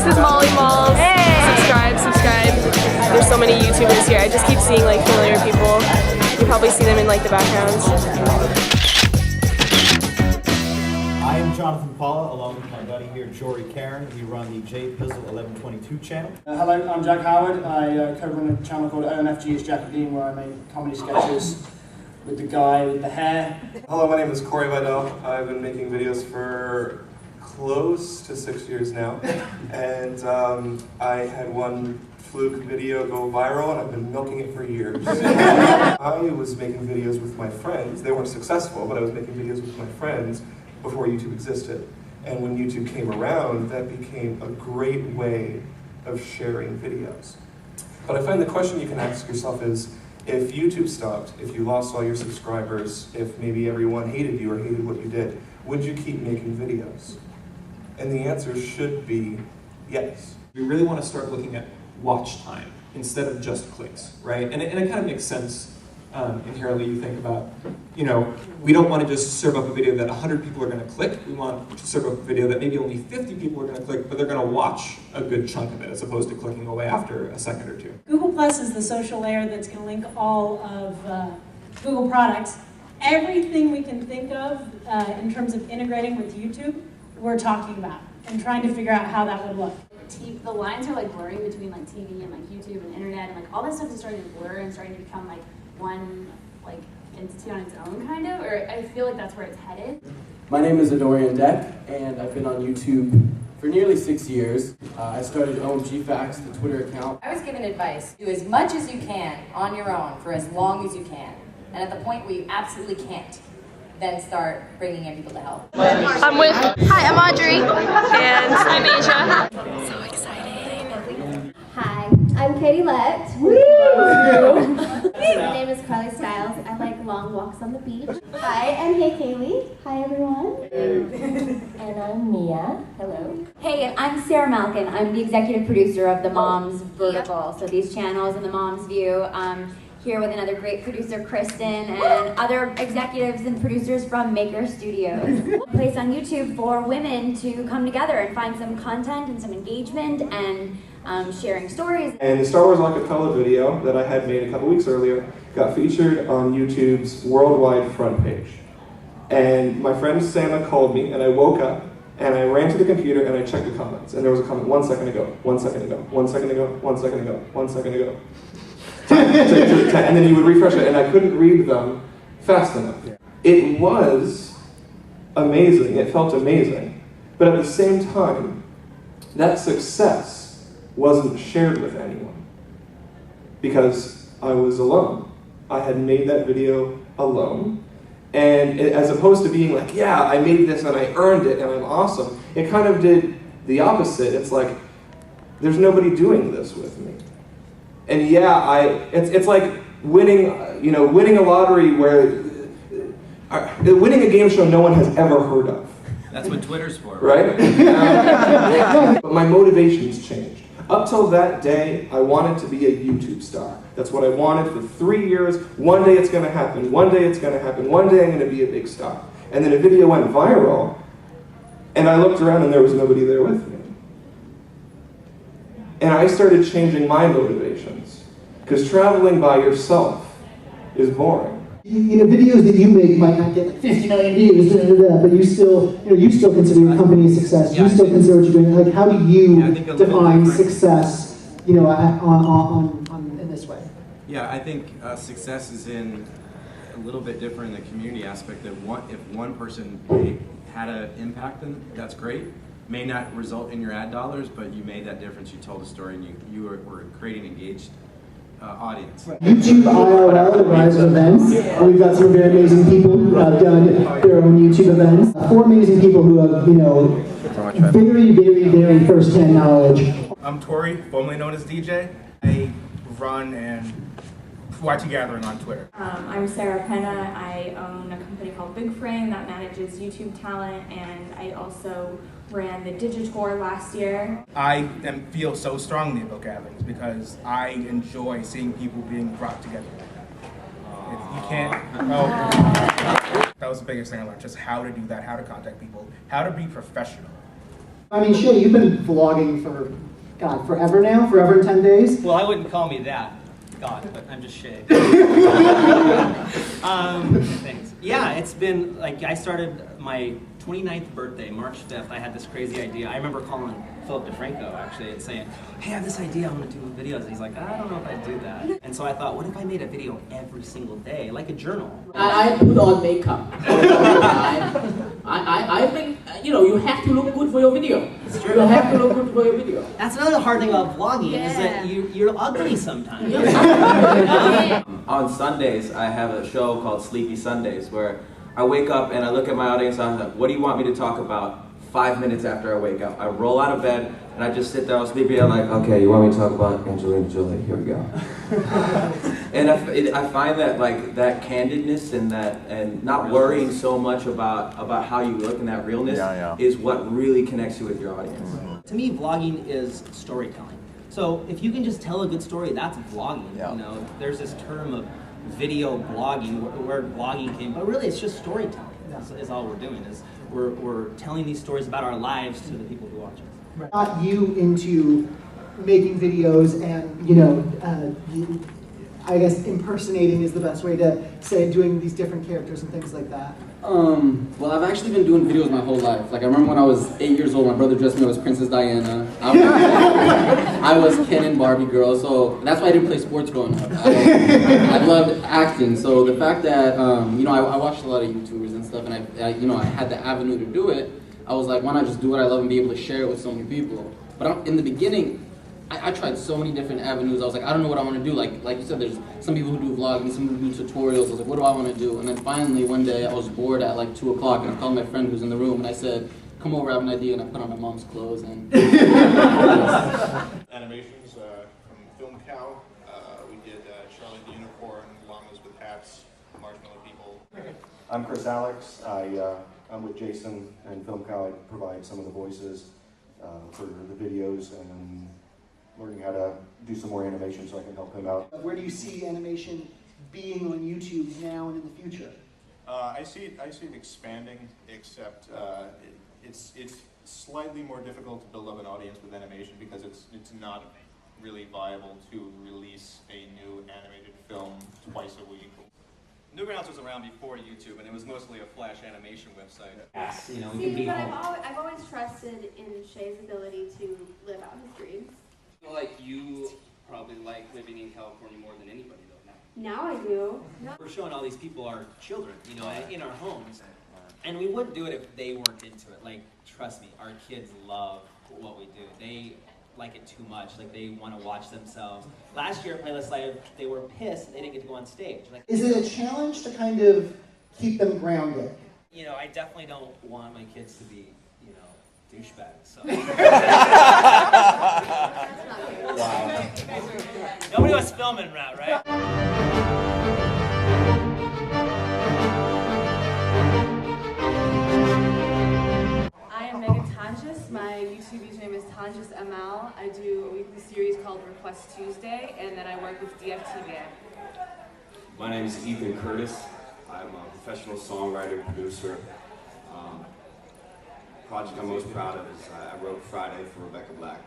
This is Molly Malls. Hey. Subscribe. There's so many YouTubers here. I just keep seeing like familiar people. You probably see them in like the backgrounds. I am Jonathan Paula, along with my buddy here, Jory Karen. We run the J Pizzle 1122 channel. Hello, I'm Jack Howard. I co-run a channel called OMFG is Jackie Dean, where I make comedy sketches with the guy with the hair. Hello, my name is Corey Vidal. I've been making videos for close to 6 years now, and I had one fluke video go viral, and I've been milking it for years. I was making videos with my friends. They weren't successful, but I was making videos with my friends before YouTube existed. And when YouTube came around, that became a great way of sharing videos. But I find the question you can ask yourself is, if YouTube stopped, if you lost all your subscribers, if maybe everyone hated you or hated what you did, would you keep making videos? And the answer should be yes. We really want to start looking at watch time instead of just clicks, right? And it kind of makes sense inherently. You think about, we don't want to just serve up a video that 100 people are going to click. We want to serve up a video that maybe only 50 people are going to click, but they're going to watch a good chunk of it as opposed to clicking away after a second or two. Google Plus is the social layer that's going to link all of Google products. Everything we can think of in terms of integrating with YouTube, we're talking about and trying to figure out how that would look. The lines are like blurring between like TV and like YouTube and internet, and like all that stuff is starting to blur and starting to become like one like entity on its own, kind of, or I feel like that's where it's headed. My name is Adorian Deck, and I've been on YouTube for nearly 6 years. I started OMG Facts, the Twitter account. I was given advice: do as much as you can on your own for as long as you can, and at the point where you absolutely can't, then start bringing in people to help. I'm with. Hi, I'm Audrey. And I'm Asia. So exciting. Hi, I'm Katie Lett. My name is Carly Stiles. I like long walks on the beach. Hi, I'm Hey Kaylee. Hi, everyone. And I'm Mia. Hello. Hey, I'm Sarah Malkin. I'm the executive producer of the Moms Vertical. So these channels in the Moms View. Here with another great producer, Kristen, and other executives and producers from Maker Studios. A place on YouTube for women to come together and find some content and some engagement and sharing stories. And the Star Wars Acapella video that I had made a couple weeks earlier got featured on YouTube's worldwide front page. And my friend Santa called me, and I woke up, and I ran to the computer, and I checked the comments. And there was a comment, 1 second ago, 1 second ago, 1 second ago, 1 second ago, 1 second ago. And then you would refresh it, and I couldn't read them fast enough. It was amazing, it felt amazing, but at the same time, that success wasn't shared with anyone because I was alone. I had made that video alone, and as opposed to being like, yeah, I made this and I earned it and I'm awesome, it kind of did the opposite. It's like, there's nobody doing this with me. And yeah, it's like winning a lottery where, winning a game show no one has ever heard of. That's what Twitter's for. Right? But my motivations changed. Up till that day, I wanted to be a YouTube star. That's what I wanted for 3 years. One day it's gonna happen, one day it's gonna happen, one day I'm gonna be a big star. And then a video went viral, and I looked around and there was nobody there with me. And I started changing my motivations, because traveling by yourself is boring. Videos that you make might not get like 50 million views, but you still consider your company a success. You still consider what you're doing. Like, how do you define success, in this way? Yeah, I think success is in a little bit different in the community aspect. That if one person had an impact, then that's great. May not result in your ad dollars, but you made that difference. You told a story, and you were creating engaged audience. YouTube IRL, the rise of events. We've got some very amazing people who have done their own YouTube events. 4 amazing people who have, very, very, very first-hand knowledge. I'm Tori, formerly known as DJ. I run and YT Gathering on Twitter. I'm Sarah Penna. I own a company called Big Frame that manages YouTube talent, and I also ran the Digitour last year. I feel so strongly about gatherings because I enjoy seeing people being brought together. You can't. That was the biggest thing I learned, just how to do that, how to contact people, how to be professional. I mean, Shay, you've been vlogging for, God, forever now? Forever in 10 days? Well, I wouldn't call me that, God, but I'm just Shay. Thanks. Yeah, it's been, like, I started my 29th birthday, March 5th, I had this crazy idea. I remember calling Philip DeFranco, actually, and saying, hey, I have this idea, I want to do videos. And he's like, I don't know if I'd do that. And so I thought, what if I made a video every single day, like a journal? I put on makeup. I think, you know, you have to look good for your video. It's true. You have to look good for your video. That's another hard thing about vlogging, is that you're ugly sometimes. On Sundays, I have a show called Sleepy Sundays where I wake up and I look at my audience and I'm like, what do you want me to talk about 5 minutes after I wake up? I roll out of bed and I just sit there all sleepy. I'm like, okay, you want me to talk about Angelina Jolie? Here we go. And I find that, like, that candidness and that, and not worrying so much about how you look and that realness is what really connects you with your audience. To me, vlogging is storytelling. So if you can just tell a good story, that's vlogging. You know, there's this term of video blogging, where vlogging came, but really it's just storytelling. Is all we're doing, is we're telling these stories about our lives to the people who watch us. Got you into making videos and, you know, I guess impersonating is the best way to say, doing these different characters and things like that. Well, I've actually been doing videos my whole life. Like, I remember when I was 8 years old, my brother dressed me as Princess Diana. I was Ken and Barbie girl, so that's why I didn't play sports growing up. I loved acting, so the fact that, you know, I watched a lot of YouTubers and stuff, and you know, I had the avenue to do it, I was like, why not just do what I love and be able to share it with so many people? But in the beginning, I tried so many different avenues. I was like, I don't know what I want to do. Like you said, there's some people who do vlogging, some who do tutorials. I was like, what do I want to do? And then finally, one day, I was bored at like 2 o'clock, and I called my friend who's in the room, and I said, come over, I have an idea, and I put on my mom's clothes. And Animations from Film Cow. We did Charlie the Unicorn, Llamas with Hats, Marshmallow People. I'm Chris Alex. I'm with Jason and Film Cow. I provide some of the voices for the videos, and I'm learning how to do some more animation so I can help him out. Where do you see animation being on YouTube now and in the future? I see it expanding, except it's slightly more difficult to build up an audience with animation because it's not really viable to release a new animated film twice a week. Newgrounds was around before YouTube, and it was mostly a Flash animation website. Yes, you know, we See, can be but home. I've always trusted in Shay's ability to live out his dreams. I feel like you probably like living in California more than anybody, though, now. Now I do. We're showing all these people our children, you know, in our homes. And we wouldn't do it if they weren't into it. Like, trust me, our kids love what we do. They like it too much. Like, they want to watch themselves. Last year at Playlist Live, they were pissed they didn't get to go on stage. Like, Is it a challenge to kind of keep them grounded? you know, I definitely don't want my kids to be, you know, douchebags. So. Wow. Nobody was filming that, right? I am Megan Tonjes. My YouTube username is Tonjes ML. I do a weekly series called Request Tuesday, and then I work with DFTV. My name is Ethan Curtis. I'm a professional songwriter, producer. Project I'm most proud of is I wrote Friday for Rebecca Black.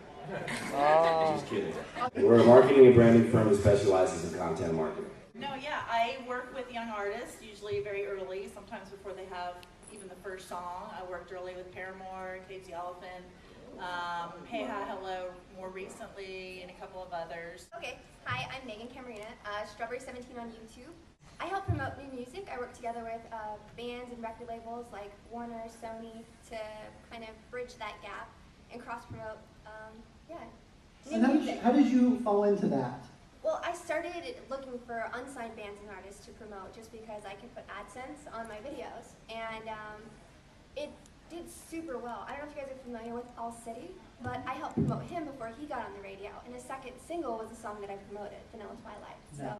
Just kidding. We're a marketing and branding firm that specializes in content marketing. No, yeah, I work with young artists, usually very early, sometimes before they have even the first song. I worked early with Paramore, Cage the Elephant, Hey Ha Hello more recently, and a couple of others. Okay, hi, I'm Megan Camarina, Strawberry17 on YouTube. I help promote new music. I work together with bands and record labels like Warner, Sony to kind of bridge that gap and cross-promote, And new music. how did you fall into that? Well, I started looking for unsigned bands and artists to promote just because I could put AdSense on my videos. And it did super well. I don't know if you guys are familiar with All City, but I helped promote him before he got on the radio. And his second single was a song that I promoted, Vanilla Twilight. So.